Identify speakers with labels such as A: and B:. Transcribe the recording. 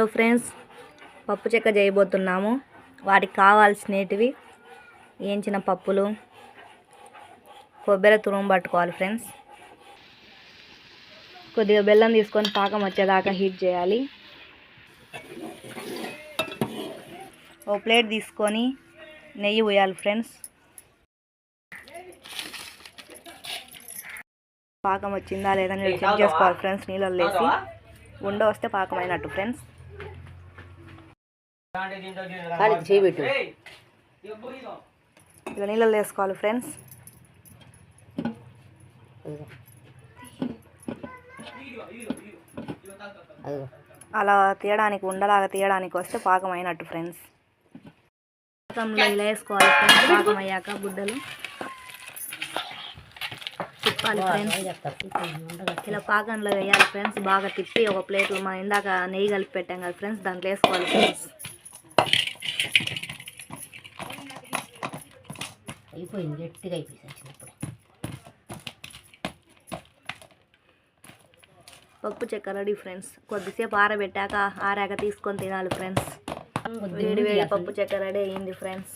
A: So friends, పప్పు చెక్క చేయబోతున్నాము. వాటికి కావాల్సినవి వేయించిన పప్పులు, కొబ్బరి తురుము పట్టుకోవాలి ఫ్రెండ్స్. కొద్దిగా బెల్లం తీసుకొని పాకం వచ్చేదాకా హీట్ చేయాలి. ఓ ప్లేట్ తీసుకొని నెయ్యి పోయాలి ఫ్రెండ్స్. పాకం వచ్చిందా లేదా చెక్ చేసుకోవాలి ఫ్రెండ్స్. నీళ్ళలో వేసి ఉండ వస్తే పాకం అయినట్టు ఫ్రెండ్స్. ఇలా నీళ్ళలో వేసుకోవాలి ఫ్రెండ్స్. అలా తీయడానికి ఉండలాగా తీయడానికి వస్తే పాకం అయినట్టు ఫ్రెండ్స్. పాకంలో ఇలా వేసుకోవాలి ఫ్రెండ్స్. పాకం అయ్యాక గుడ్డలు తిప్పాలి ఫ్రెండ్స్. ఇలా పాకంలో వేయాలి ఫ్రెండ్స్. బాగా తిప్పి ఒక ప్లేట్లో మనం ఇందాక నెయ్యి కలిపి పెట్టాం కదా ఫ్రెండ్స్, దాంట్లో వేసుకోవాలి ఫ్రెండ్స్. అయిపోయింది, గట్టిగా అయిపోయింది. పప్పు చెక్క రెడీ ఫ్రెండ్స్. కొద్దిసేపు ఆరబెట్టాక ఆరాక తీసుకొని తినాలి ఫ్రెండ్స్. వేడి వేడి పప్పు చెక్క రెడీ అయ్యింది ఫ్రెండ్స్.